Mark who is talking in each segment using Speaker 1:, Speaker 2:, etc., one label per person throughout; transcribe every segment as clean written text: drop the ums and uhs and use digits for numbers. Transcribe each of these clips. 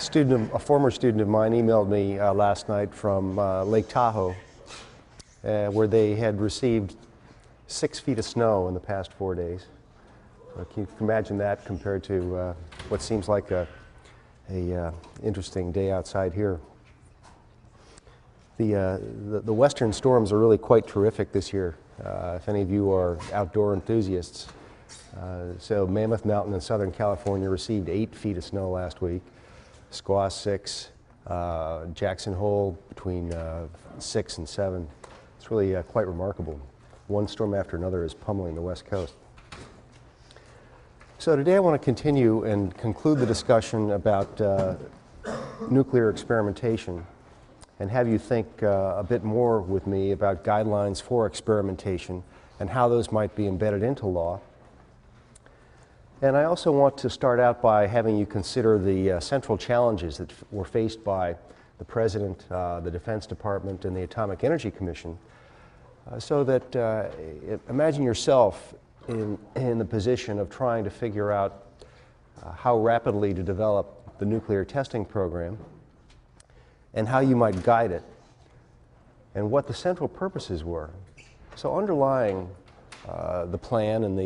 Speaker 1: A former student of mine emailed me last night from Lake Tahoe, where they had received 6 feet of snow in the past 4 days. Can you imagine that compared to what seems like a interesting day outside here? The western storms are really quite terrific this year, if any of you are outdoor enthusiasts. So Mammoth Mountain in Southern California received 8 feet of snow last week, Squaw 6, Jackson Hole between 6 and 7. It's really quite remarkable. One storm after another is pummeling the West Coast. So today I want to continue and conclude the discussion about nuclear experimentation and have you think a bit more with me about guidelines for experimentation and how those might be embedded into law. And I also want to start out by having you consider the central challenges that were faced by the President, the Defense Department, and the Atomic Energy Commission, so that imagine yourself in the position of trying to figure out how rapidly to develop the nuclear testing program and how you might guide it and what the central purposes were. So underlying the plan and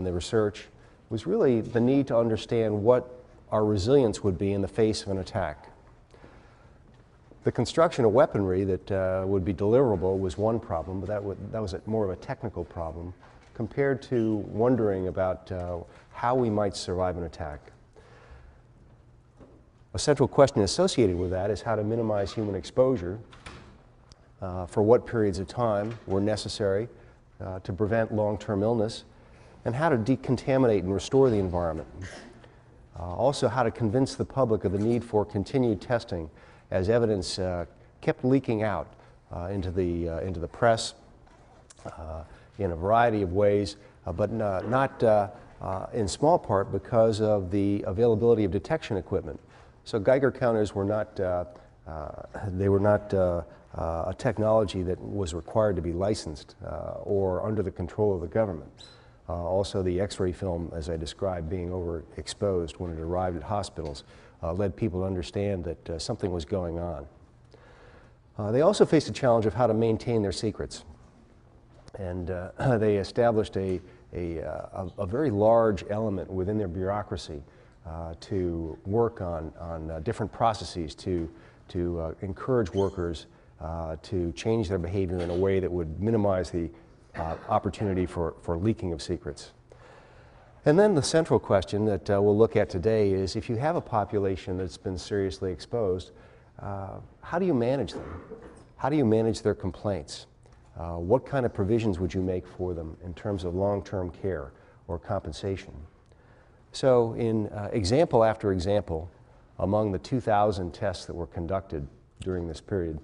Speaker 1: the research was really the need to understand what our resilience would be in the face of an attack. The construction of weaponry that would be deliverable was one problem, but that was more of a technical problem compared to wondering about how we might survive an attack. A central question associated with that is how to minimize human exposure, for what periods of time were necessary to prevent long-term illness, and how to decontaminate and restore the environment. Also, how to convince the public of the need for continued testing as evidence kept leaking out into the press in a variety of ways, but not in small part because of the availability of detection equipment. So Geiger counters were not a technology that was required to be licensed or under the control of the government. Also, the X-ray film, as I described, being overexposed when it arrived at hospitals, led people to understand that something was going on. They also faced a challenge of how to maintain their secrets. And they established a very large element within their bureaucracy to work on different processes to encourage workers to change their behavior in a way that would minimize the opportunity for leaking of secrets. And then the central question that we'll look at today is, if you have a population that's been seriously exposed, how do you manage them? How do you manage their complaints? What kind of provisions would you make for them in terms of long-term care or compensation? So in example after example, among the 2,000 tests that were conducted during this period,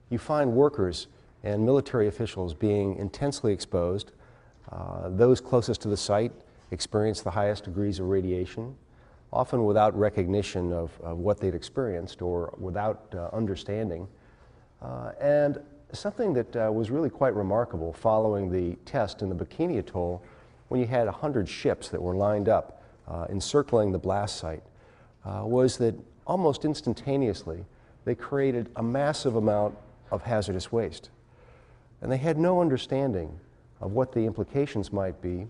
Speaker 1: you find workers and military officials being intensely exposed. Those closest to the site experienced the highest degrees of radiation, often without recognition of what they'd experienced or without understanding. And something that was really quite remarkable following the test in the Bikini Atoll, when you had 100 ships that were lined up encircling the blast site, was that almost instantaneously they created a massive amount of hazardous waste. And they had no understanding of what the implications might be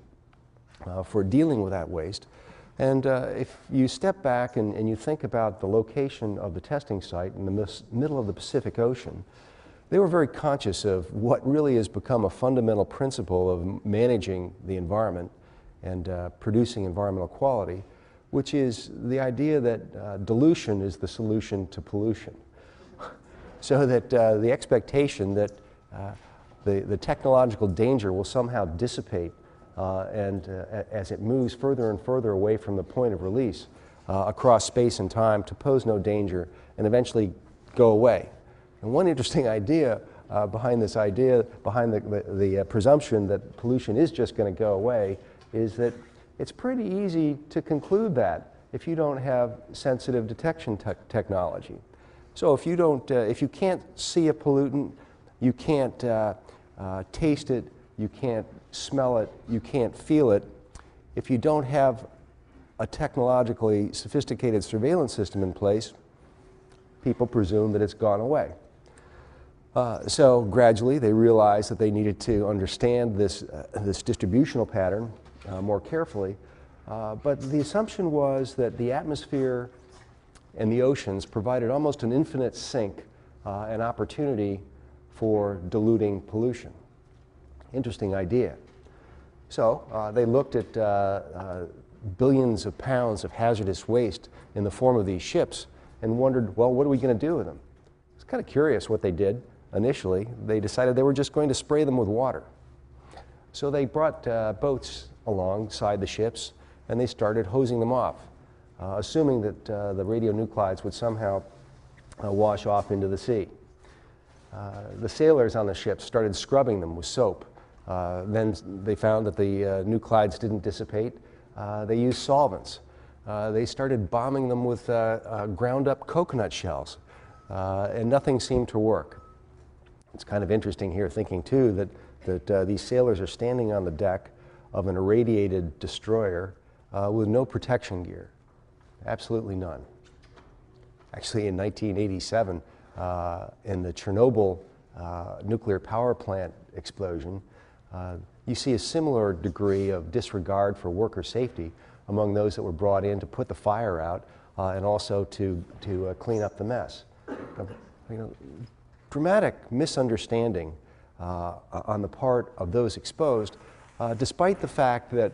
Speaker 1: for dealing with that waste. And if you step back and you think about the location of the testing site in the middle of the Pacific Ocean, they were very conscious of what really has become a fundamental principle of managing the environment and producing environmental quality, which is the idea that dilution is the solution to pollution. So that the expectation that the technological danger will somehow dissipate as it moves further and further away from the point of release across space and time to pose no danger and eventually go away. And one interesting idea behind the presumption that pollution is just going to go away is that it's pretty easy to conclude that if you don't have sensitive detection technology. So if you can't see a pollutant, you can't taste it, you can't smell it, you can't feel it. If you don't have a technologically sophisticated surveillance system in place, people presume that it's gone away. So gradually they realized that they needed to understand this distributional pattern more carefully, but the assumption was that the atmosphere and the oceans provided almost an infinite sink and opportunity for diluting pollution. Interesting idea. So they looked at billions of pounds of hazardous waste in the form of these ships and wondered, well, what are we going to do with them? It's kind of curious what they did. Initially, they decided they were just going to spray them with water. So they brought boats alongside the ships and they started hosing them off, assuming that the radionuclides would somehow wash off into the sea. The sailors on the ships started scrubbing them with soap. Then they found that the nuclides didn't dissipate. They used solvents. They started bombing them with ground up coconut shells, and nothing seemed to work. It's kind of interesting here thinking too that these sailors are standing on the deck of an irradiated destroyer with no protection gear, absolutely none. Actually in 1987, in the Chernobyl nuclear power plant explosion, you see a similar degree of disregard for worker safety among those that were brought in to put the fire out and also to clean up the mess. You know, dramatic misunderstanding on the part of those exposed, despite the fact that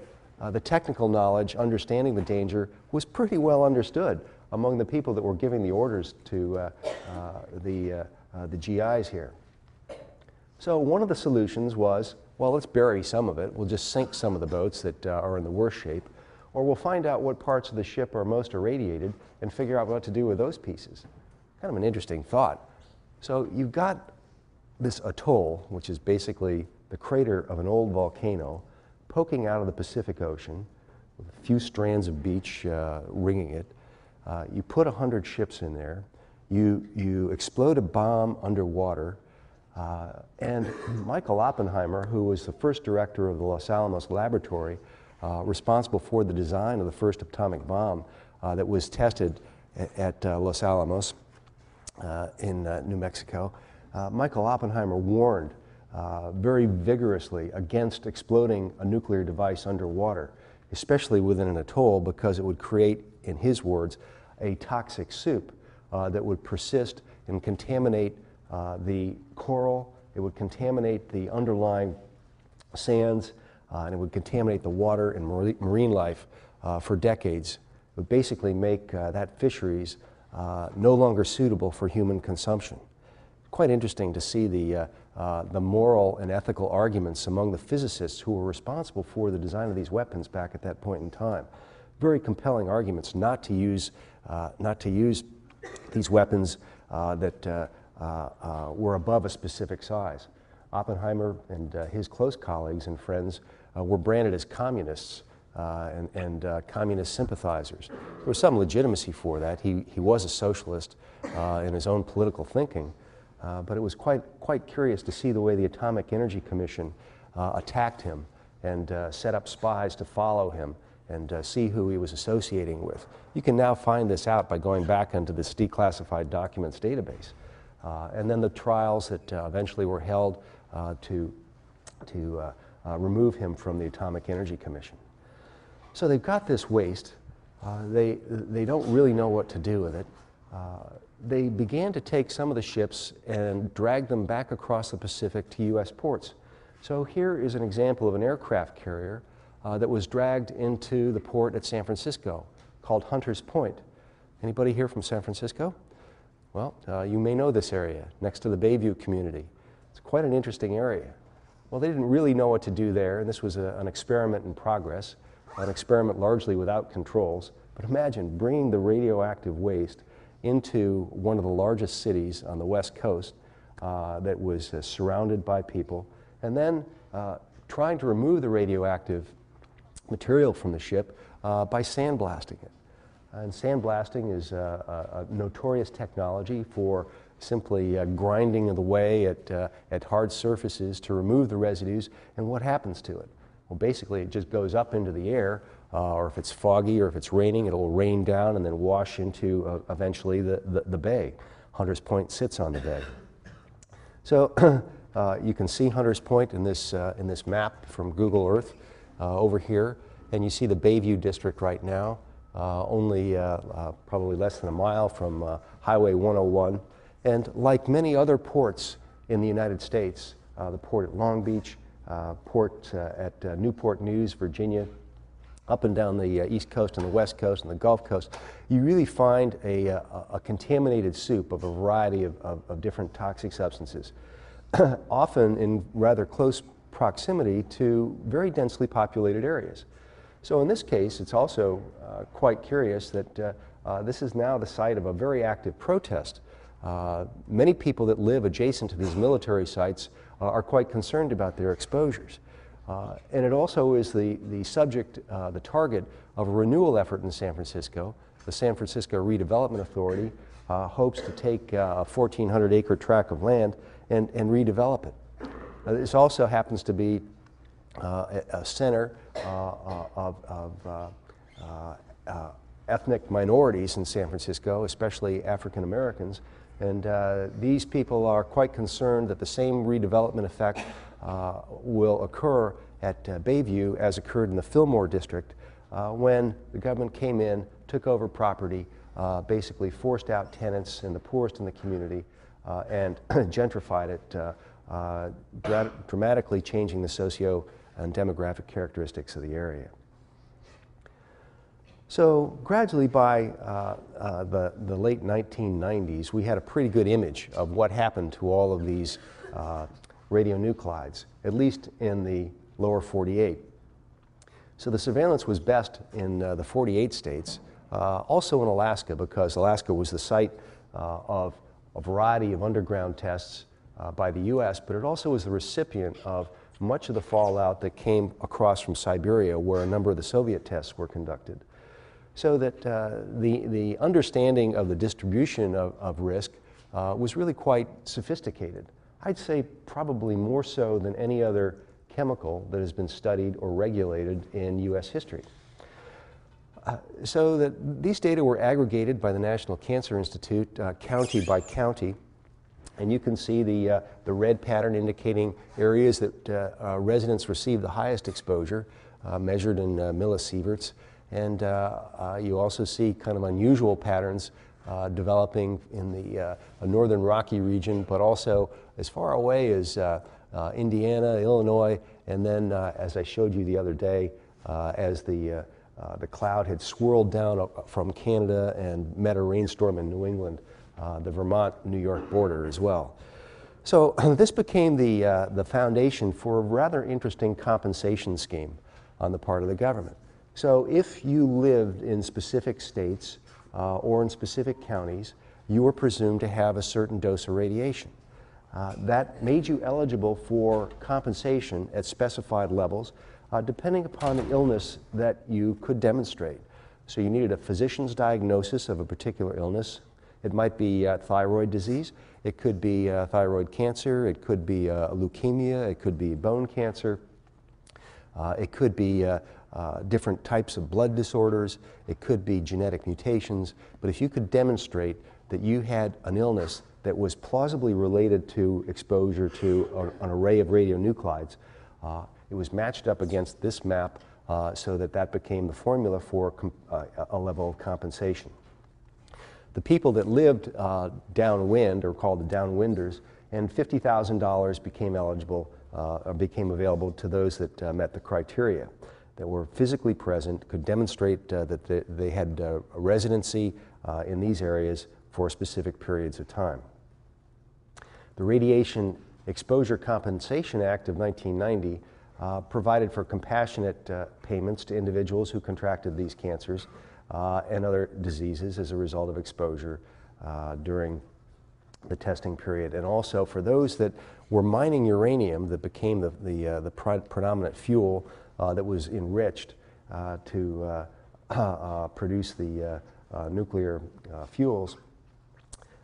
Speaker 1: the technical knowledge understanding the danger was pretty well understood among the people that were giving the orders to the GIs here. So one of the solutions was, well, let's bury some of it. We'll just sink some of the boats that are in the worst shape, or we'll find out what parts of the ship are most irradiated and figure out what to do with those pieces. Kind of an interesting thought. So you've got this atoll, which is basically the crater of an old volcano, poking out of the Pacific Ocean with a few strands of beach ringing it. You put 100 ships in there. You explode a bomb underwater. And Michael Oppenheimer, who was the first director of the Los Alamos laboratory, responsible for the design of the first atomic bomb that was tested at Los Alamos in New Mexico, Michael Oppenheimer warned very vigorously against exploding a nuclear device underwater, especially within an atoll, because it would create, in his words, a toxic soup that would persist and contaminate the coral, it would contaminate the underlying sands, and it would contaminate the water and marine life for decades. It would basically make that fisheries no longer suitable for human consumption. Quite interesting to see the moral and ethical arguments among the physicists who were responsible for the design of these weapons back at that point in time. Very compelling arguments not to use these weapons that were above a specific size. Oppenheimer and his close colleagues and friends were branded as communists and communist sympathizers. There was some legitimacy for that. He was a socialist in his own political thinking, but it was quite curious to see the way the Atomic Energy Commission attacked him and set up spies to follow him and see who he was associating with. You can now find this out by going back into this declassified documents database. And then the trials that eventually were held to remove him from the Atomic Energy Commission. So they've got this waste. They don't really know what to do with it. They began to take some of the ships and drag them back across the Pacific to U.S. ports. So here is an example of an aircraft carrier that was dragged into the port at San Francisco called Hunters Point. Anybody here from San Francisco? Well, you may know this area, next to the Bayview community. It's quite an interesting area. Well, they didn't really know what to do there, and this was an experiment in progress, an experiment largely without controls. But imagine bringing the radioactive waste into one of the largest cities on the West Coast that was surrounded by people, and then trying to remove the radioactive material from the ship by sandblasting it. And sandblasting is a notorious technology for simply grinding away at hard surfaces to remove the residues. And what happens to it? Well, basically it just goes up into the air or if it's foggy or if it's raining, it'll rain down and then wash into eventually the bay. Hunters Point sits on the bay. So you can see Hunters Point in this map from Google Earth over here, and you see the Bayview district right now, only probably less than a mile from Highway 101. And like many other ports in the United States, the port at Long Beach, port at Newport News, Virginia, up and down the East Coast and the West Coast and the Gulf Coast, you really find a contaminated soup of a variety of different toxic substances, often in rather close proximity to very densely populated areas. So in this case, it's also quite curious that this is now the site of a very active protest. Many people that live adjacent to these military sites are quite concerned about their exposures. And it also is the subject, the target of a renewal effort in San Francisco. The San Francisco Redevelopment Authority hopes to take a 1,400-acre tract of land and redevelop it. This also happens to be a center of ethnic minorities in San Francisco, especially African Americans. And these people are quite concerned that the same redevelopment effect will occur at Bayview as occurred in the Fillmore district when the government came in, took over property, basically forced out tenants and the poorest in the community, and gentrified it, dramatically changing the socio and demographic characteristics of the area. So gradually by the late 1990s, we had a pretty good image of what happened to all of these radionuclides, at least in the lower 48. So the surveillance was best in the 48 states, also in Alaska, because Alaska was the site of a variety of underground tests by the US, but it also was the recipient of much of the fallout that came across from Siberia, where a number of the Soviet tests were conducted. So that the understanding of the distribution of risk was really quite sophisticated. I'd say probably more so than any other chemical that has been studied or regulated in US history. So that these data were aggregated by the National Cancer Institute, county by county, and you can see the red pattern indicating areas that residents received the highest exposure, measured in millisieverts. And you also see kind of unusual patterns developing in the northern Rocky region, but also as far away as Indiana, Illinois, and then as I showed you the other day, as the cloud had swirled down from Canada and met a rainstorm in New England, the Vermont-New York border as well. So this became the foundation for a rather interesting compensation scheme on the part of the government. So if you lived in specific states or in specific counties, you were presumed to have a certain dose of radiation. That made you eligible for compensation at specified levels, depending upon the illness that you could demonstrate. So you needed a physician's diagnosis of a particular illness. It might be thyroid disease, it could be thyroid cancer, it could be leukemia, it could be bone cancer, it could be different types of blood disorders, it could be genetic mutations, but if you could demonstrate that you had an illness that was plausibly related to exposure to an array of radionuclides, it was matched up against this map so that became the formula for a level of compensation. The people that lived downwind are called the downwinders, and $50,000 became eligible, became available to those that met the criteria, that were physically present, could demonstrate that they had a residency in these areas for specific periods of time. The Radiation Exposure Compensation Act of 1990 provided for compassionate payments to individuals who contracted these cancers and other diseases as a result of exposure during the testing period, and also for those that were mining uranium that became the predominant fuel that was enriched to produce the nuclear fuels.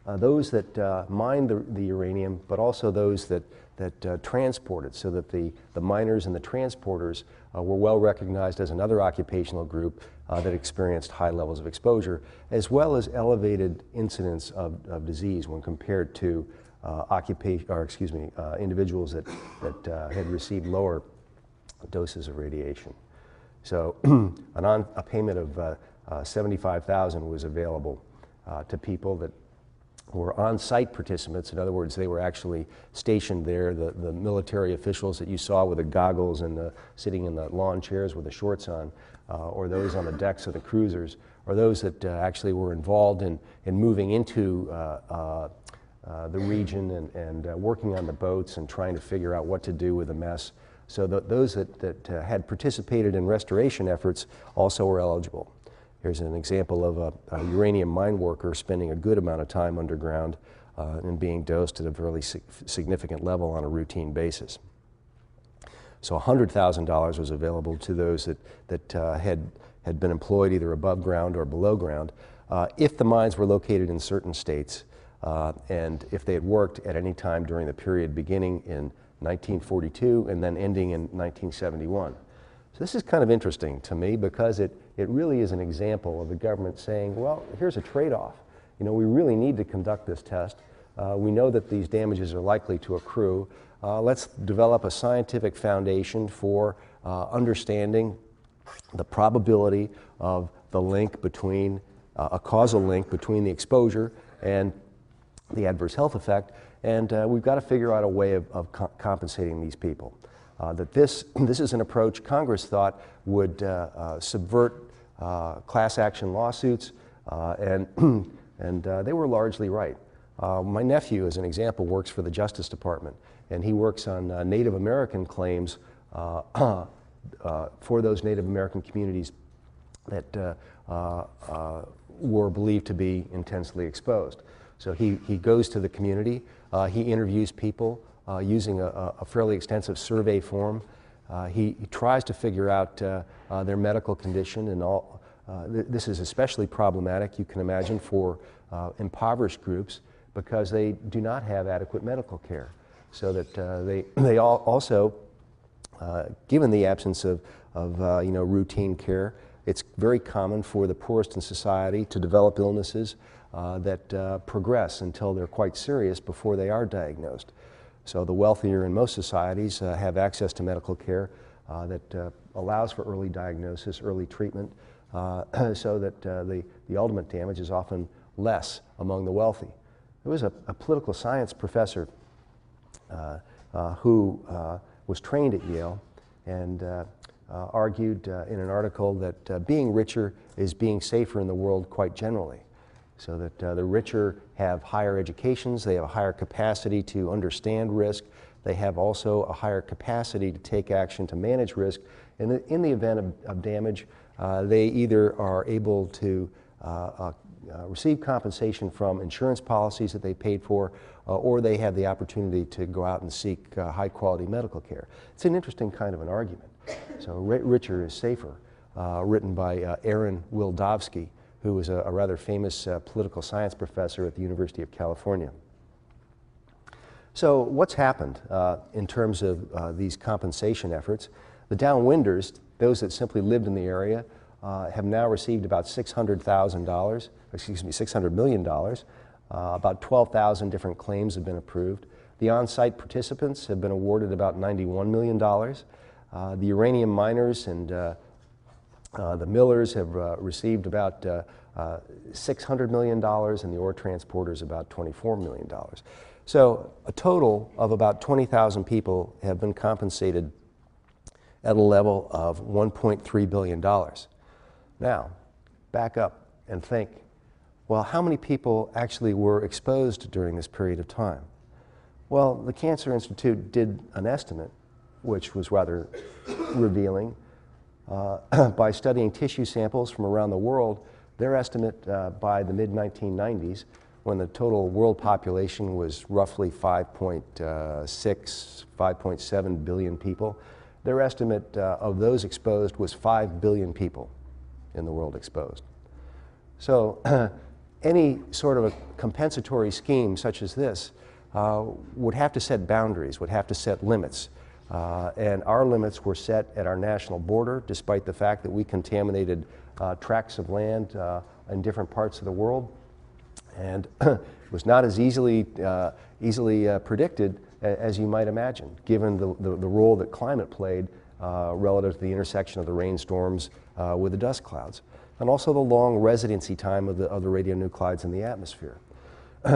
Speaker 1: Those that mined the uranium, but also those that that transported, so that the miners and the transporters were well recognized as another occupational group that experienced high levels of exposure, as well as elevated incidence of disease when compared to individuals that had received lower doses of radiation. So a payment of $75,000 was available to people that were on-site participants. In other words, they were actually stationed there. The military officials that you saw with the goggles and sitting in the lawn chairs with the shorts on, or those on the decks of the cruisers, or those that actually were involved in moving into the region and working on the boats and trying to figure out what to do with the mess. So those that had participated in restoration efforts also were eligible. Here's an example of a uranium mine worker spending a good amount of time underground and being dosed at a fairly significant level on a routine basis. So $100,000 was available to those that had been employed either above ground or below ground if the mines were located in certain states and if they had worked at any time during the period beginning in 1942 and then ending in 1971. So this is kind of interesting to me because it really is an example of the government saying, well, here's a trade-off. You know, we really need to conduct this test. We know that these damages are likely to accrue. Let's develop a scientific foundation for understanding the probability of the link between, a causal link between the exposure and the adverse health effect, and we've got to figure out a way of compensating these people. That this is an approach Congress thought would subvert class action lawsuits, and they were largely right. My nephew, as an example, works for the Justice Department, and he works on Native American claims for those Native American communities that were believed to be intensely exposed. So he goes to the community, he interviews people using a fairly extensive survey form. He tries to figure out their medical condition, and all. This is especially problematic, you can imagine, for impoverished groups because they do not have adequate medical care. So that they also, given the absence of routine care, it's very common for the poorest in society to develop illnesses that progress until they're quite serious before they are diagnosed. So the wealthier in most societies have access to medical care that allows for early diagnosis, early treatment, so that the ultimate damage is often less among the wealthy. There was a political science professor who was trained at Yale and argued in an article that being richer is being safer in the world quite generally. So that the richer have higher educations, they have a higher capacity to understand risk, they have also a higher capacity to take action to manage risk. And in the event of damage, they either are able to receive compensation from insurance policies that they paid for, or they have the opportunity to go out and seek high quality medical care. It's an interesting kind of an argument. So richer is safer, written by Aaron Wildavsky, who was a rather famous political science professor at the University of California. So what's happened in terms of these compensation efforts? The downwinders, those that simply lived in the area, have now received about $600 million. About 12,000 different claims have been approved. The on-site participants have been awarded about $91 million. The uranium miners and the millers have received about $600 million, and the ore transporters about $24 million. So a total of about 20,000 people have been compensated at a level of $1.3 billion. Now, back up and think, well, how many people actually were exposed during this period of time? Well, the Cancer Institute did an estimate, which was rather revealing. By studying tissue samples from around the world, their estimate by the mid-1990s, when the total world population was roughly 5.7 billion people, their estimate of those exposed was 5 billion people in the world exposed. So any sort of a compensatory scheme such as this would have to set boundaries, would have to set limits. And our limits were set at our national border, despite the fact that we contaminated tracts of land in different parts of the world. And it was not as easily predicted as you might imagine, given the role that climate played relative to the intersection of the rainstorms with the dust clouds, and also the long residency time of the radionuclides in the atmosphere.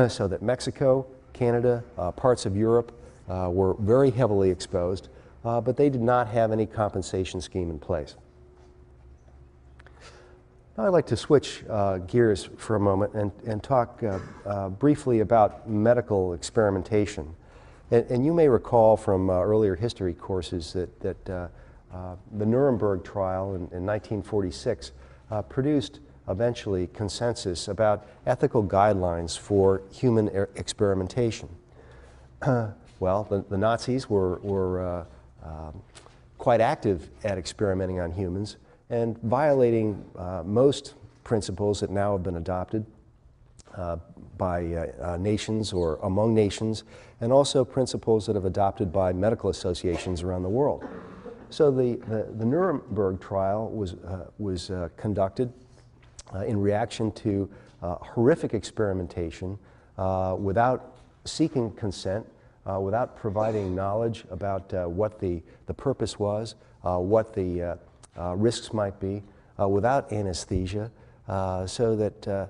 Speaker 1: So that Mexico, Canada, parts of Europe were very heavily exposed, but they did not have any compensation scheme in place. Now I'd like to switch gears for a moment and talk briefly about medical experimentation. And you may recall from earlier history courses that the Nuremberg trial in 1946 produced eventually consensus about ethical guidelines for human experimentation. Well, the Nazis were quite active at experimenting on humans and violating most principles that now have been adopted by nations or among nations, and also principles that have adopted by medical associations around the world. So the Nuremberg trial was conducted in reaction to horrific experimentation without seeking consent, without providing knowledge about what the purpose was, what the risks might be, without anesthesia, so that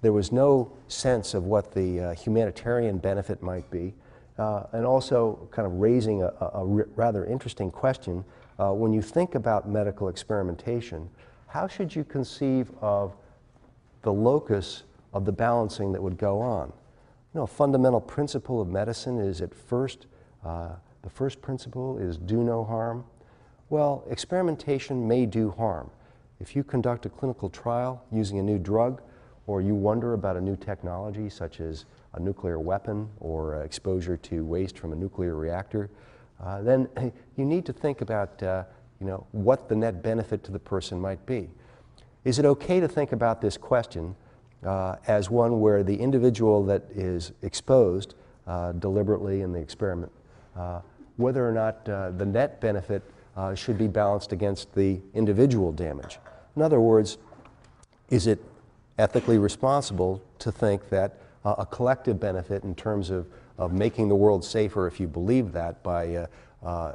Speaker 1: there was no sense of what the humanitarian benefit might be, and also kind of raising a rather interesting question. When you think about medical experimentation, how should you conceive of the locus of the balancing that would go on? You know, a fundamental principle of medicine is the first principle is do no harm. Well, experimentation may do harm. If you conduct a clinical trial using a new drug, or you wonder about a new technology such as a nuclear weapon or exposure to waste from a nuclear reactor, then you need to think about what the net benefit to the person might be. Is it okay to think about this question as one where the individual that is exposed deliberately in the experiment, whether or not the net benefit should be balanced against the individual damage? In other words, is it ethically responsible to think that a collective benefit in terms of making the world safer, if you believe that, by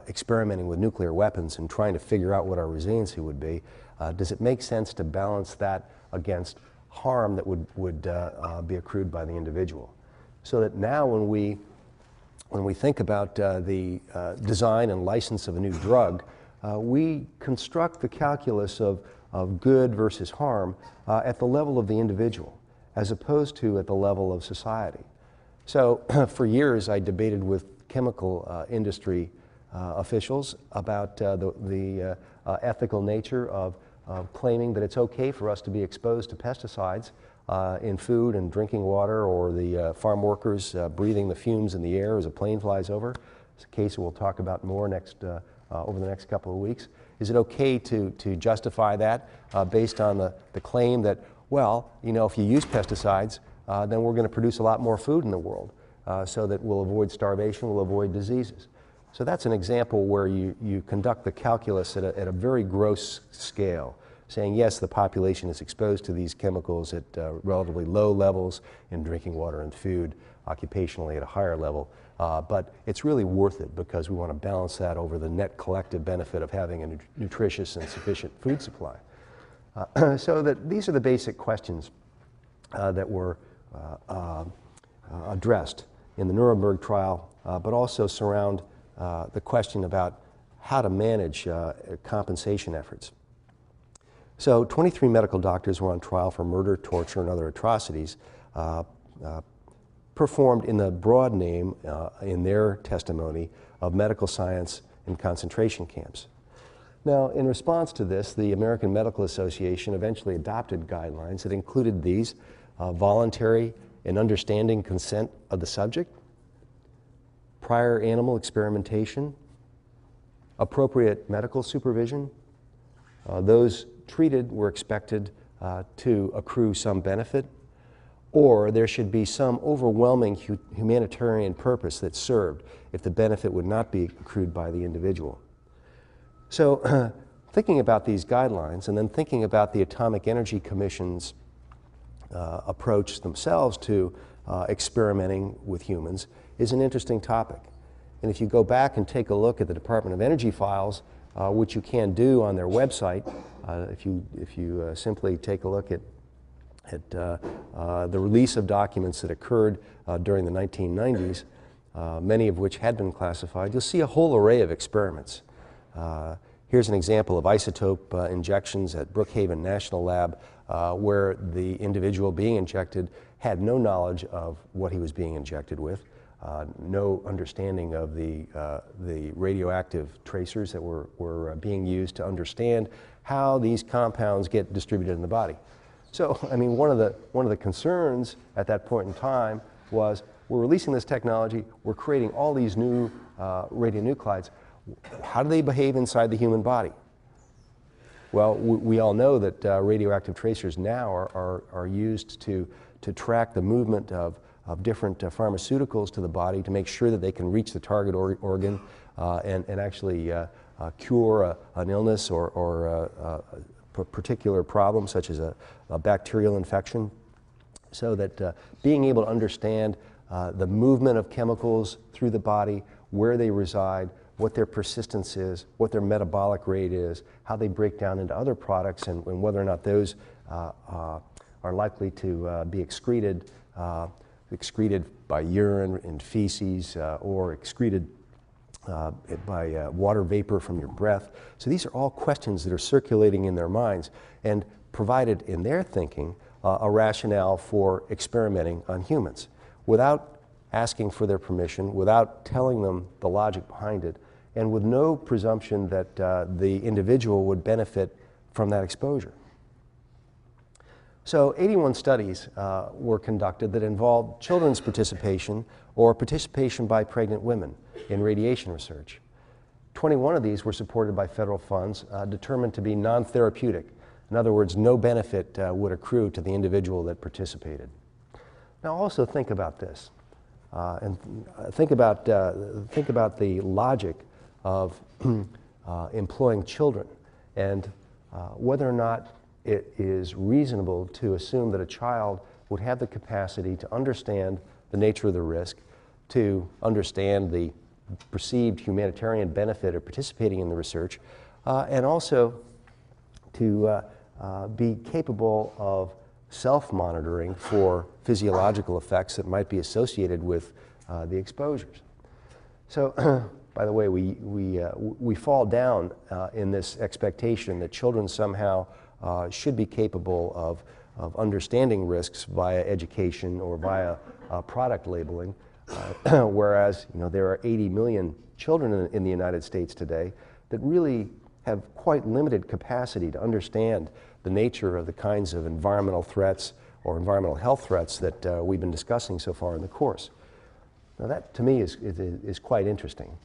Speaker 1: experimenting with nuclear weapons and trying to figure out what our resiliency would be, does it make sense to balance that against harm that would be accrued by the individual? So that now when we think about the design and license of a new drug, we construct the calculus of good versus harm at the level of the individual, as opposed to at the level of society. So for years I debated with chemical industry officials about the ethical nature of claiming that it's okay for us to be exposed to pesticides in food and drinking water, or the farm workers breathing the fumes in the air as a plane flies over. It's a case we'll talk about more over the next couple of weeks. Is it okay to justify that based on the claim that, well, if you use pesticides, then we're going to produce a lot more food in the world, so that we'll avoid starvation, we'll avoid diseases. So that's an example where you conduct the calculus at a very gross scale, saying, yes, the population is exposed to these chemicals at relatively low levels in drinking water and food, occupationally at a higher level, but it's really worth it because we want to balance that over the net collective benefit of having a nutritious and sufficient food supply. So that these are the basic questions that were addressed in the Nuremberg trial, but also surround the question about how to manage compensation efforts. So 23 medical doctors were on trial for murder, torture, and other atrocities performed in the broad name in their testimony of medical science in concentration camps. Now, in response to this, the American Medical Association eventually adopted guidelines that included these: voluntary and understanding consent of the subject, prior animal experimentation, appropriate medical supervision. Those treated were expected to accrue some benefit. or there should be some overwhelming humanitarian purpose that's served if the benefit would not be accrued by the individual. So thinking about these guidelines and then thinking about the Atomic Energy Commission's approach themselves to experimenting with humans is an interesting topic. And if you go back and take a look at the Department of Energy files, which you can do on their website, if you simply take a look at the release of documents that occurred during the 1990s, many of which had been classified, you'll see a whole array of experiments. Here's an example of isotope injections at Brookhaven National Lab, where the individual being injected had no knowledge of what he was being injected with, no understanding of the radioactive tracers that were being used to understand how these compounds get distributed in the body. So, I mean, one of the concerns at that point in time was, we're releasing this technology, we're creating all these new radionuclides. How do they behave inside the human body? Well, we all know that radioactive tracers now are used to track the movement of different pharmaceuticals to the body to make sure that they can reach the target organ and actually cure an illness or a particular problem, such as a bacterial infection. So that being able to understand the movement of chemicals through the body, where they reside, what their persistence is, what their metabolic rate is, how they break down into other products, and whether or not those are likely to be excreted by urine and feces or excreted by water vapor from your breath. So these are all questions that are circulating in their minds and provided in their thinking a rationale for experimenting on humans without asking for their permission, without telling them the logic behind it, and with no presumption that the individual would benefit from that exposure. So 81 studies were conducted that involved children's participation or participation by pregnant women in radiation research. 21 of these were supported by federal funds determined to be non-therapeutic. In other words, no benefit would accrue to the individual that participated. Now also think about this, and think about the logic of employing children and whether or not it is reasonable to assume that a child would have the capacity to understand the nature of the risk, to understand the perceived humanitarian benefit of participating in the research, and also to be capable of self-monitoring for physiological effects that might be associated with the exposures. So, by the way, we fall down in this expectation that children somehow should be capable of understanding risks via education or via product labeling, whereas there are 80 million children in the United States today that really have quite limited capacity to understand the nature of the kinds of environmental threats or environmental health threats that we've been discussing so far in the course. Now that, to me, is quite interesting.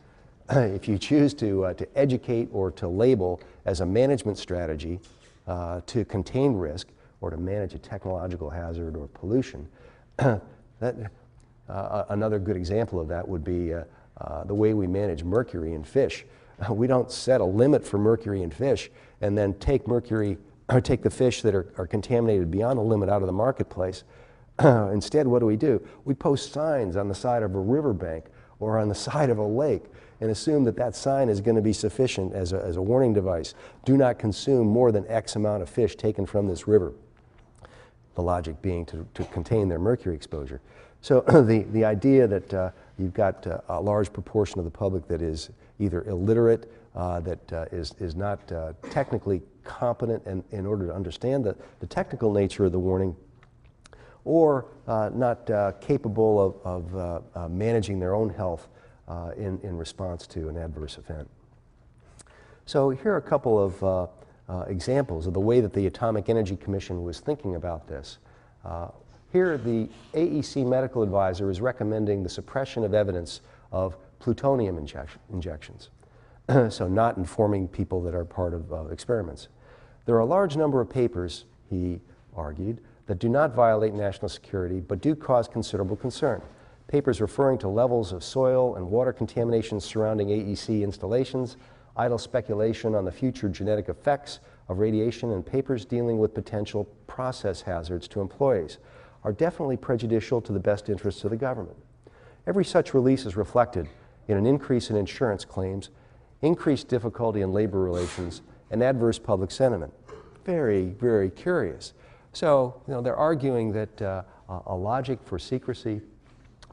Speaker 1: If you choose to educate or to label as a management strategy to contain risk or to manage a technological hazard or pollution, another good example of that would be the way we manage mercury in fish. We don't set a limit for mercury in fish and then take the fish that are contaminated beyond the limit out of the marketplace. Instead, what do? We post signs on the side of a riverbank or on the side of a lake and assume that that sign is going to be sufficient as a warning device. Do not consume more than X amount of fish taken from this river. The logic being to contain their mercury exposure. So the idea that you've got a large proportion of the public that is either illiterate, that is not technically competent in order to understand the technical nature of the warning, or not capable of managing their own health in response to an adverse event. So here are a couple of examples of the way that the Atomic Energy Commission was thinking about this. Here, the AEC medical advisor is recommending the suppression of evidence of plutonium injections, so not informing people that are part of experiments. There are a large number of papers, he argued, that do not violate national security but do cause considerable concern. Papers referring to levels of soil and water contamination surrounding AEC installations, idle speculation on the future genetic effects of radiation, and papers dealing with potential process hazards to employees are definitely prejudicial to the best interests of the government. Every such release is reflected in an increase in insurance claims, increased difficulty in labor relations, and adverse public sentiment. Very, very curious. So, they're arguing that a logic for secrecy,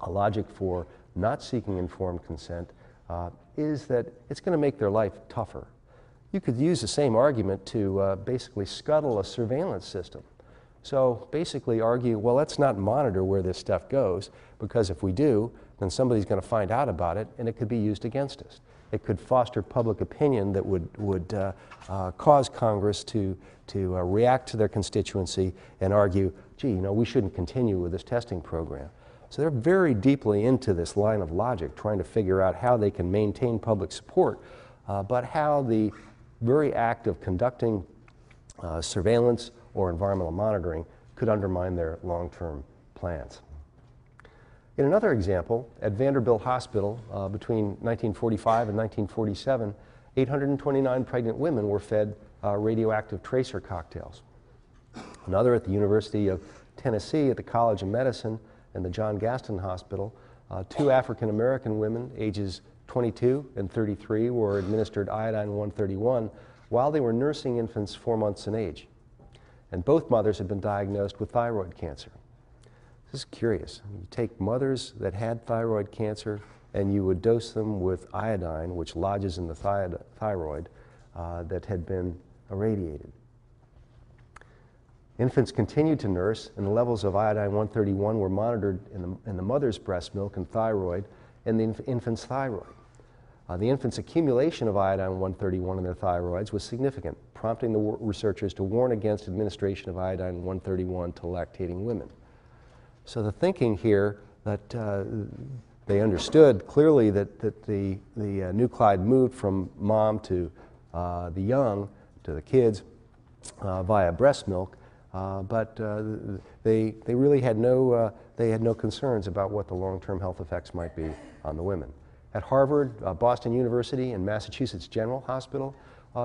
Speaker 1: a logic for not seeking informed consent, is that it's going to make their life tougher. You could use the same argument to basically scuttle a surveillance system. So basically argue, well, let's not monitor where this stuff goes, because if we do, then somebody's going to find out about it and it could be used against us. It could foster public opinion that would cause Congress to react to their constituency and argue, gee, we shouldn't continue with this testing program. So they're very deeply into this line of logic, trying to figure out how they can maintain public support, but how the very act of conducting surveillance or environmental monitoring could undermine their long-term plans. In another example, at Vanderbilt Hospital between 1945 and 1947, 829 pregnant women were fed radioactive tracer cocktails. Another at the University of Tennessee at the College of Medicine and the John Gaston Hospital, 2 African-American women, ages 22 and 33, were administered iodine-131 while they were nursing infants 4 months in age. And both mothers had been diagnosed with thyroid cancer. This is curious. You take mothers that had thyroid cancer and you would dose them with iodine, which lodges in the thyroid, that had been irradiated. Infants continued to nurse, and the levels of iodine-131 were monitored in the mother's breast milk and thyroid and the infant's thyroid. The infant's accumulation of iodine-131 in their thyroids was significant, prompting the researchers to warn against administration of iodine-131 to lactating women. So the thinking here that they understood clearly that the nuclide moved from mom to the young, to the kids, via breast milk, but they really had no concerns about what the long-term health effects might be on the women. At Harvard, Boston University, and Massachusetts General Hospital,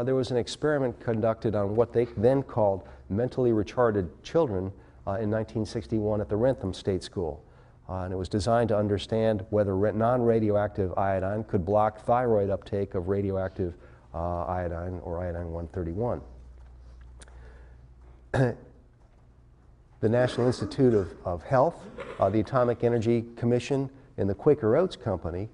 Speaker 1: there was an experiment conducted on what they then called mentally retarded children in 1961 at the Rentham State School. And it was designed to understand whether non-radioactive iodine could block thyroid uptake of radioactive iodine or iodine-131. The National Institute of Health, the Atomic Energy Commission, and the Quaker Oats Company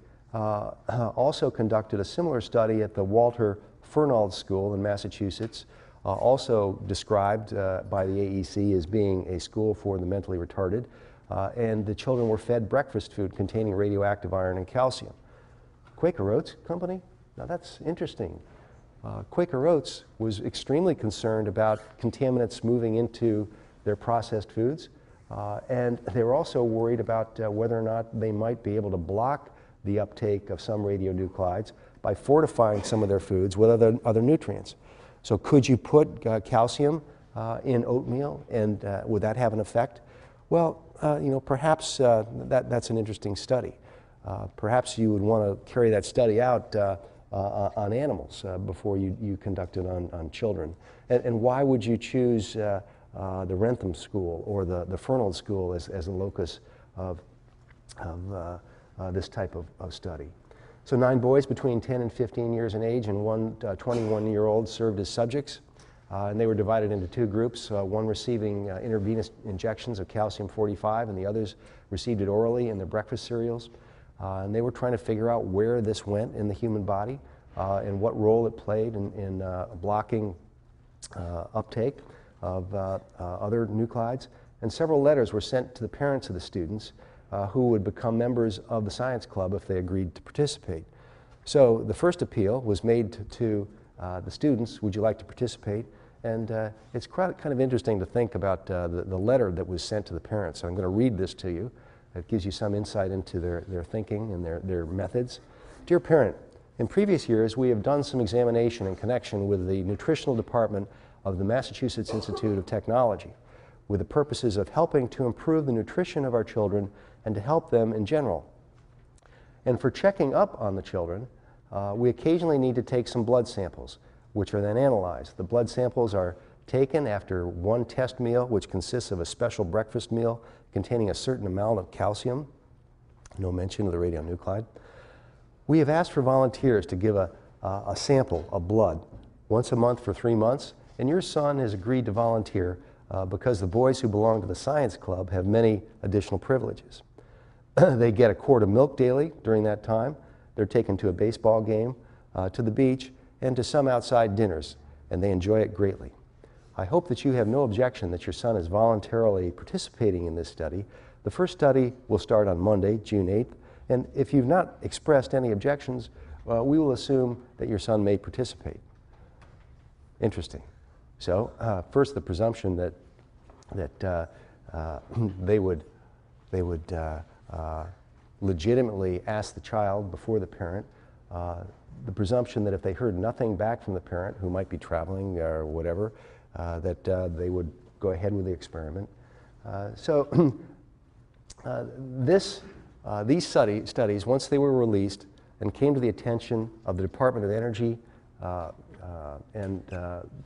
Speaker 1: also conducted a similar study at the Walter Fernald School in Massachusetts, also described by the AEC as being a school for the mentally retarded, and the children were fed breakfast food containing radioactive iron and calcium. Quaker Oats Company? Now that's interesting. Quaker Oats was extremely concerned about contaminants moving into their processed foods, and they were also worried about whether or not they might be able to block the uptake of some radionuclides by fortifying some of their foods with other nutrients. So could you put calcium in oatmeal, and would that have an effect? Well, perhaps that's an interesting study. Perhaps you would want to carry that study out on animals before you conduct it on children. And why would you choose the Rentham School or the Fernald School as a locus of this type of study? So 9 boys between 10 and 15 years in age and one 21-year-old served as subjects. And they were divided into 2 groups, one receiving intravenous injections of calcium-45 and the others received it orally in their breakfast cereals. And they were trying to figure out where this went in the human body and what role it played in blocking uptake of other nuclides. And several letters were sent to the parents of the students who would become members of the science club if they agreed to participate. So the first appeal was made to the students, would you like to participate? And it's kind of interesting to think about the letter that was sent to the parents. So I'm going to read this to you. It gives you some insight into their thinking and their methods. Dear parent, in previous years we have done some examination in connection with the nutritional department of the Massachusetts Institute of Technology. with the purposes of helping to improve the nutrition of our children and to help them in general. And for checking up on the children, we occasionally need to take some blood samples, which are then analyzed. The blood samples are taken after one test meal, which consists of a special breakfast meal containing a certain amount of calcium, no mention of the radionuclide. We have asked for volunteers to give a sample of blood once a month for 3 months, and your son has agreed to volunteer because the boys who belong to the science club have many additional privileges. They get a quart of milk daily during that time. They're taken to a baseball game, to the beach, and to some outside dinners, and they enjoy it greatly. I hope that you have no objection that your son is voluntarily participating in this study. The first study will start on Monday, June 8th, and if you've not expressed any objections, we will assume that your son may participate. Interesting. So, first, the presumption that they would legitimately ask the child before the parent. The presumption that if they heard nothing back from the parent, who might be traveling or whatever, that they would go ahead with the experiment. These studies, once they were released and came to the attention of the Department of Energy and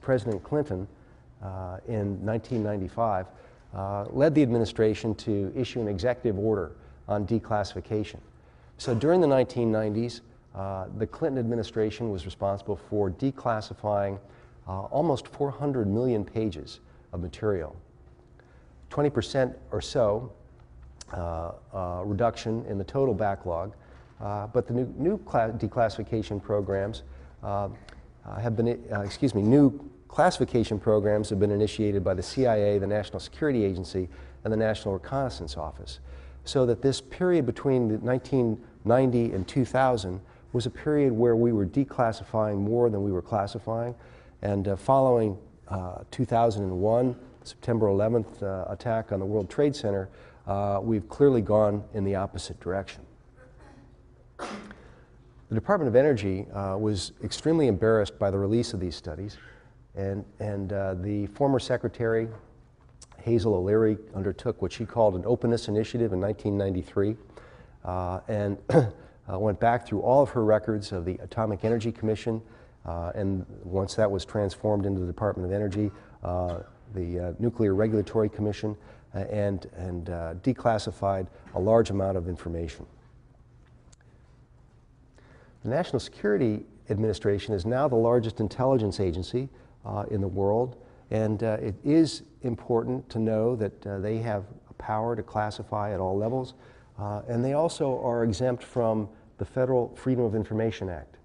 Speaker 1: President Clinton in 1995, led the administration to issue an executive order on declassification. So during the 1990s, the Clinton administration was responsible for declassifying almost 400 million pages of material. 20% or so reduction in the total backlog, but the new declassification programs new classification programs have been initiated by the CIA, the National Security Agency, and the National Reconnaissance Office. So that this period between 1990 and 2000 was a period where we were declassifying more than we were classifying. And following 2001, September 11th attack on the World Trade Center, we've clearly gone in the opposite direction. The Department of Energy was extremely embarrassed by the release of these studies, and the former Secretary, Hazel O'Leary, undertook what she called an openness initiative in 1993, and went back through all of her records of the Atomic Energy Commission, and once that was transformed into the Department of Energy, the Nuclear Regulatory Commission, and declassified a large amount of information. The National Security Administration is now the largest intelligence agency in the world, and it is important to know that they have power to classify at all levels, and they also are exempt from the Federal Freedom of Information Act,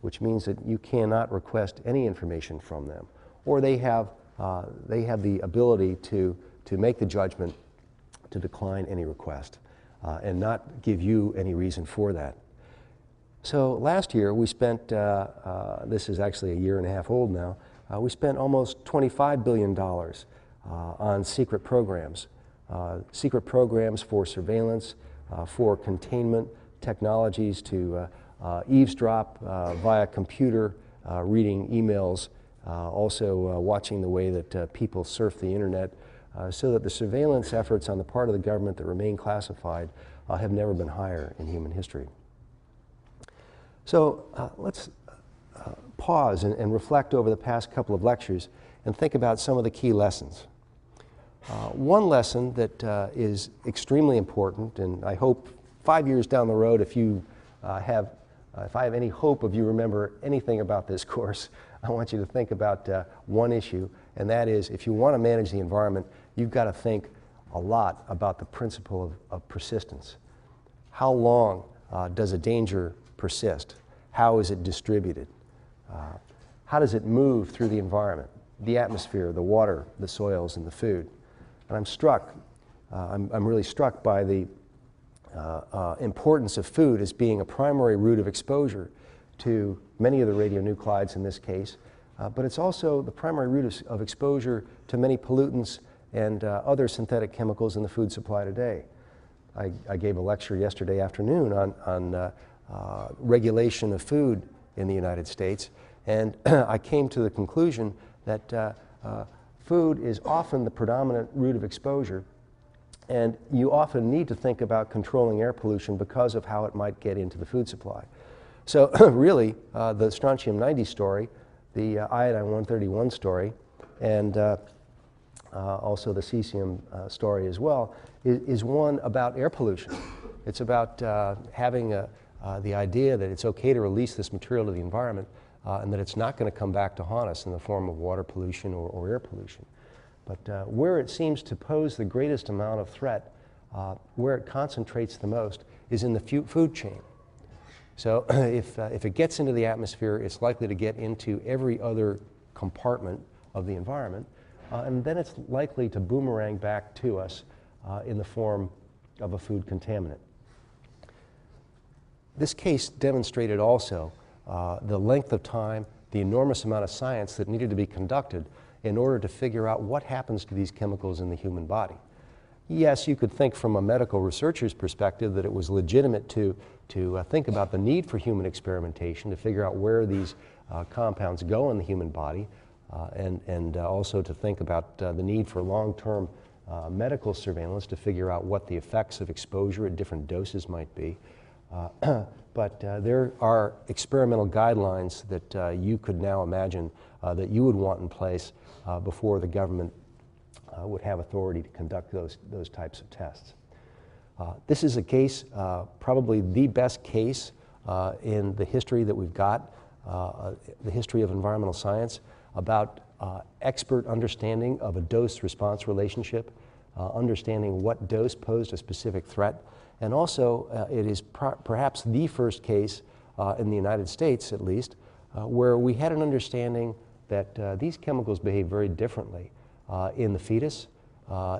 Speaker 1: which means that you cannot request any information from them, or they have the ability to make the judgment to decline any request and not give you any reason for that. So last year we spent, this is actually a year and a half old now, we spent almost $25 billion on secret programs for surveillance, for containment, technologies to eavesdrop via computer, reading emails, also watching the way that people surf the internet, so that the surveillance efforts on the part of the government that remain classified have never been higher in human history. So let's pause and reflect over the past couple of lectures and think about some of the key lessons. One lesson that is extremely important, and I hope 5 years down the road, if I have any hope of you remember anything about this course, I want you to think about one issue, and that is, if you want to manage the environment, you've got to think a lot about the principle of persistence. How long does a danger persist? How is it distributed? How does it move through the environment, the atmosphere, the water, the soils, and the food? And I'm struck, I'm really struck by the importance of food as being a primary route of exposure to many of the radionuclides in this case, but it's also the primary route of exposure to many pollutants and other synthetic chemicals in the food supply today. I gave a lecture yesterday afternoon on regulation of food in the United States, and I came to the conclusion that food is often the predominant route of exposure, and you often need to think about controlling air pollution because of how it might get into the food supply. So really, the strontium-90 story, the iodine-131 story, and also the cesium story as well, is one about air pollution. It's about having the idea that it's okay to release this material to the environment and that it's not going to come back to haunt us in the form of water pollution or air pollution. But where it seems to pose the greatest amount of threat, where it concentrates the most, is in the food chain. So if it gets into the atmosphere, it's likely to get into every other compartment of the environment, and then it's likely to boomerang back to us in the form of a food contaminant. This case demonstrated also the length of time, the enormous amount of science that needed to be conducted in order to figure out what happens to these chemicals in the human body. Yes, you could think from a medical researcher's perspective that it was legitimate to think about the need for human experimentation to figure out where these compounds go in the human body, and also to think about the need for long-term medical surveillance to figure out what the effects of exposure at different doses might be. But there are experimental guidelines that you could now imagine that you would want in place before the government would have authority to conduct those types of tests. This is a case, probably the best case in the history that we've got, the history of environmental science, about expert understanding of a dose-response relationship, understanding what dose posed a specific threat, and also it is perhaps the first case in the United States, at least, where we had an understanding that these chemicals behave very differently in the fetus.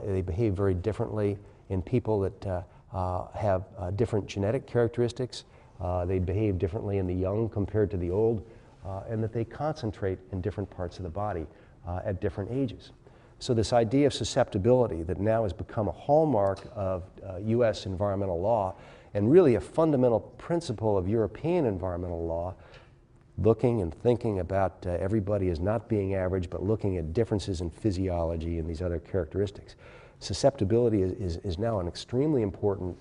Speaker 1: They behave very differently in people that have different genetic characteristics. They behave differently in the young compared to the old, and that they concentrate in different parts of the body at different ages. So this idea of susceptibility that now has become a hallmark of U.S. environmental law, and really a fundamental principle of European environmental law, looking and thinking about everybody as not being average, but looking at differences in physiology and these other characteristics. Susceptibility is now an extremely important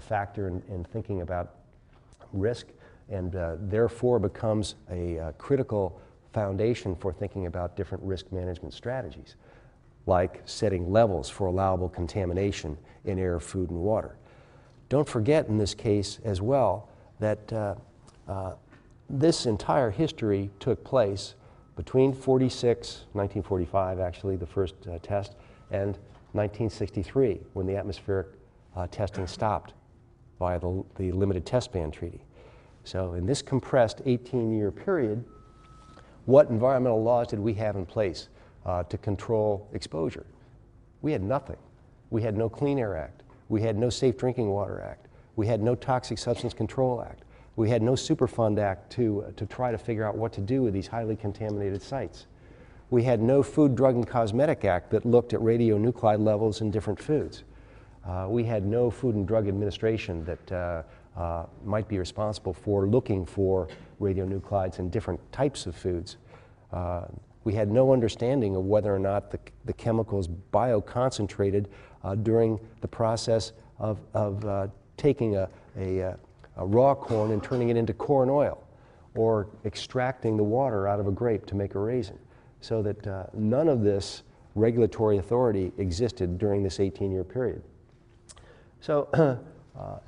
Speaker 1: factor in thinking about risk, and therefore becomes a critical foundation for thinking about different risk management strategies, like setting levels for allowable contamination in air, food, and water. Don't forget in this case as well that this entire history took place between 1945 actually, the first test, and 1963, when the atmospheric testing stopped via the Limited Test Ban Treaty. So in this compressed 18-year period, what environmental laws did we have in place to control exposure? We had nothing. We had no Clean Air Act. We had no Safe Drinking Water Act. We had no Toxic Substance Control Act. We had no Superfund Act to try to figure out what to do with these highly contaminated sites. We had no Food, Drug, and Cosmetic Act that looked at radionuclide levels in different foods. We had no Food and Drug Administration that might be responsible for looking for radionuclides in different types of foods. We had no understanding of whether or not the chemicals bioconcentrated during the process of taking a raw corn and turning it into corn oil, or extracting the water out of a grape to make a raisin. So that none of this regulatory authority existed during this 18-year period. So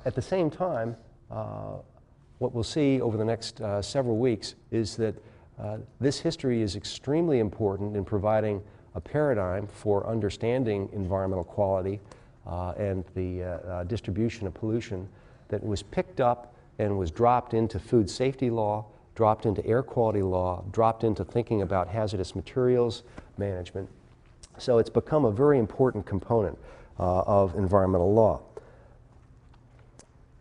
Speaker 1: at the same time, what we'll see over the next several weeks is that this history is extremely important in providing a paradigm for understanding environmental quality and the distribution of pollution that was picked up and was dropped into food safety law, dropped into air quality law, dropped into thinking about hazardous materials management. So it's become a very important component of environmental law.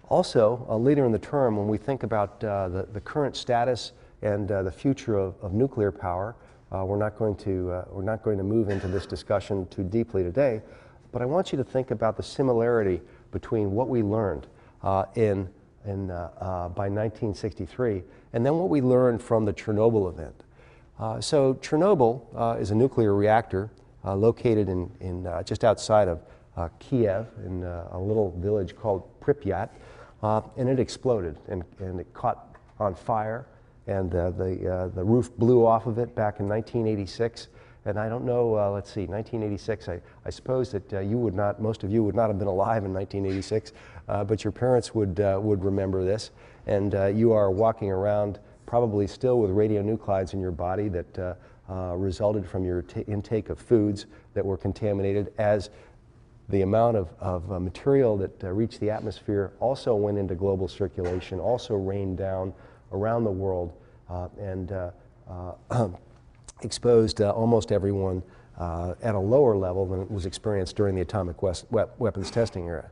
Speaker 1: Also, later in the term, when we think about the current status and the future of nuclear power, we're not going to move into this discussion too deeply today, but I want you to think about the similarity between what we learned by 1963 and then what we learned from the Chernobyl event. So Chernobyl is a nuclear reactor located just outside of Kiev in a little village called Pripyat, and it exploded and it caught on fire, and the roof blew off of it back in 1986. And I don't know, let's see, 1986, I suppose that most of you would not have been alive in 1986, but your parents would remember this. And you are walking around probably still with radionuclides in your body that resulted from your intake of foods that were contaminated, as the amount of material that reached the atmosphere also went into global circulation, also rained down around the world, and exposed almost everyone at a lower level than was experienced during the atomic weapons testing era.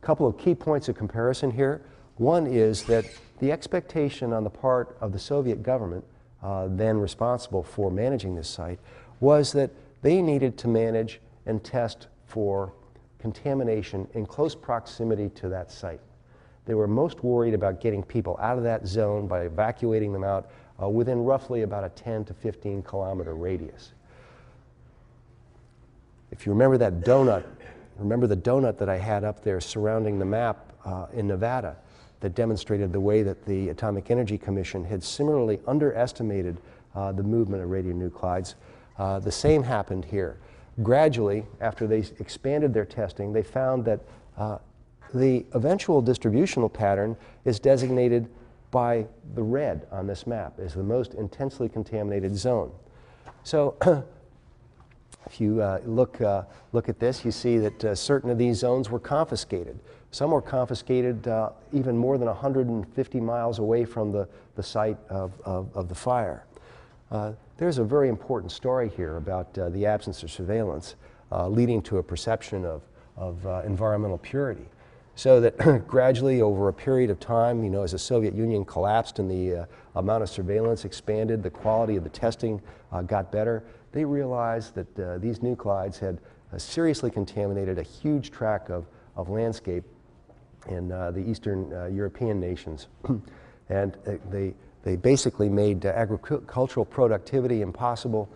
Speaker 1: A couple of key points of comparison here. One is that the expectation on the part of the Soviet government, then responsible for managing this site, was that they needed to manage and test for contamination in close proximity to that site. They were most worried about getting people out of that zone by evacuating them out within roughly about a 10 to 15 kilometer radius. If you remember that donut, remember the donut that I had up there surrounding the map in Nevada that demonstrated the way that the Atomic Energy Commission had similarly underestimated the movement of radionuclides. The same happened here. Gradually, after they expanded their testing, they found that the eventual distributional pattern is designated by the red on this map as the most intensely contaminated zone. So if you look at this, you see that certain of these zones were confiscated. Some were confiscated even more than 150 miles away from the site of the fire. There's a very important story here about the absence of surveillance leading to a perception of environmental purity. So that gradually over a period of time, you know, as the Soviet Union collapsed and the amount of surveillance expanded, the quality of the testing got better, they realized that these nuclides had seriously contaminated a huge tract of landscape in the Eastern European nations. And they basically made agricultural productivity impossible.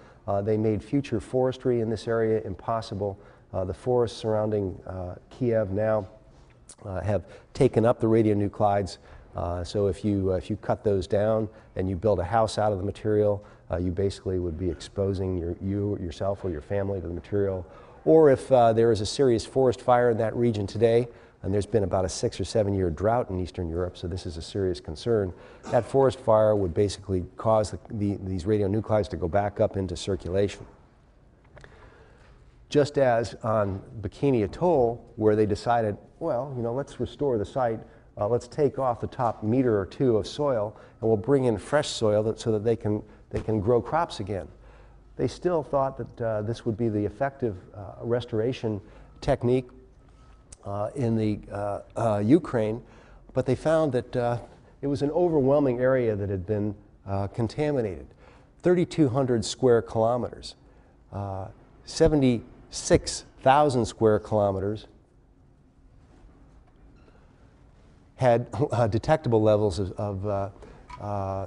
Speaker 1: They made future forestry in this area impossible. The forests surrounding Kiev now have taken up the radionuclides. So if you cut those down and you build a house out of the material, you basically would be exposing yourself or your family to the material. Or if there is a serious forest fire in that region today, and there's been about a 6 or 7 year drought in Eastern Europe, so this is a serious concern, that forest fire would basically cause these radionuclides to go back up into circulation. Just as on Bikini Atoll, where they decided, well, you know, let's restore the site, let's take off the top meter or two of soil, and we'll bring in fresh soil so that they can grow crops again. They still thought that this would be the effective restoration technique in the Ukraine, but they found that it was an overwhelming area that had been contaminated. 3,200 square kilometers, 76,000 square kilometers had detectable levels of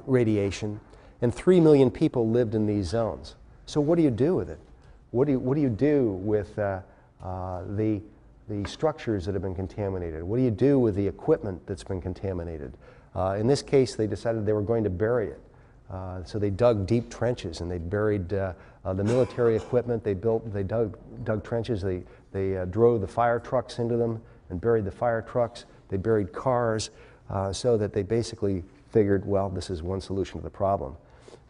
Speaker 1: radiation, and 3 million people lived in these zones. So what do you do with it? What do you do with the structures that have been contaminated? What do you do with the equipment that's been contaminated? In this case, they decided they were going to bury it. So they dug deep trenches and they buried the military equipment. They dug trenches. They drove the fire trucks into them and buried the fire trucks. They buried cars so that they basically figured, well, this is one solution to the problem.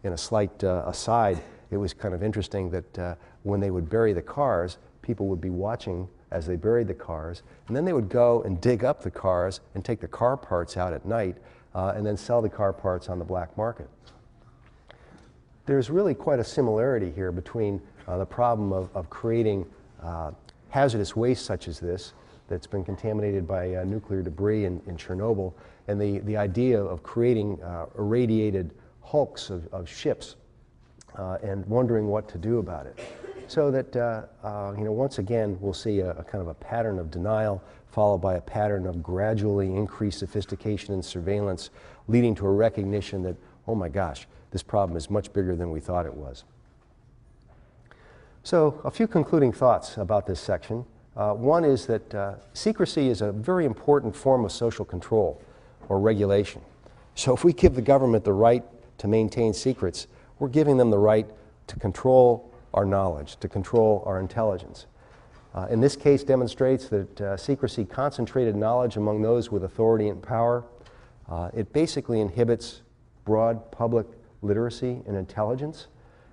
Speaker 1: In a slight aside, it was kind of interesting that when they would bury the cars, people would be watching as they buried the cars, and then they would go and dig up the cars and take the car parts out at night and then sell the car parts on the black market. There's really quite a similarity here between the problem of creating hazardous waste such as this that's been contaminated by nuclear debris in Chernobyl, and the idea of creating irradiated hulks of ships and wondering what to do about it. So that, you know, once again, we'll see a kind of a pattern of denial followed by a pattern of gradually increased sophistication and surveillance, leading to a recognition that, oh my gosh, this problem is much bigger than we thought it was. So a few concluding thoughts about this section. One is that secrecy is a very important form of social control or regulation. So if we give the government the right to maintain secrets, we're giving them the right to control our knowledge, to control our intelligence. In this case demonstrates that secrecy concentrated knowledge among those with authority and power. It basically inhibits broad public literacy and intelligence.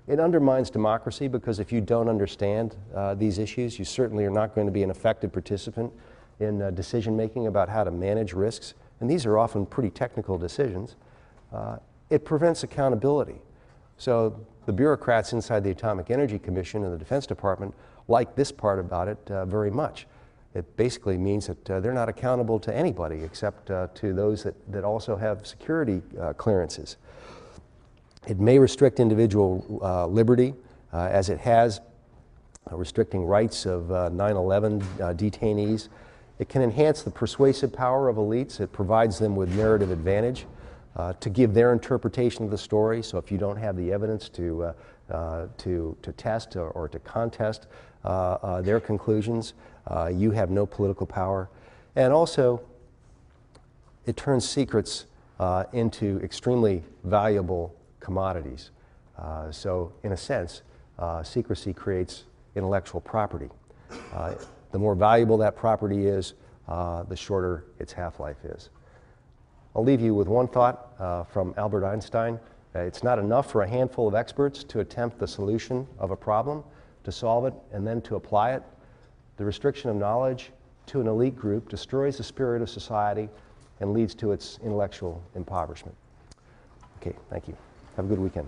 Speaker 1: It undermines democracy because if you don't understand these issues, you certainly are not going to be an effective participant in decision making about how to manage risks. And these are often pretty technical decisions. It prevents accountability. So the bureaucrats inside the Atomic Energy Commission and the Defense Department like this part about it very much. It basically means that they're not accountable to anybody except to those that also have security clearances. It may restrict individual liberty, as it has, restricting rights of 9/11 detainees. It can enhance the persuasive power of elites. It provides them with narrative advantage to give their interpretation of the story. So if you don't have the evidence to test or to contest their conclusions, you have no political power. And also, it turns secrets into extremely valuable commodities. So in a sense, secrecy creates intellectual property. The more valuable that property is, the shorter its half-life is. I'll leave you with one thought from Albert Einstein. It's not enough for a handful of experts to attempt the solution of a problem, to solve it, and then to apply it. The restriction of knowledge to an elite group destroys the spirit of society and leads to its intellectual impoverishment. Okay, thank you. Have a good weekend.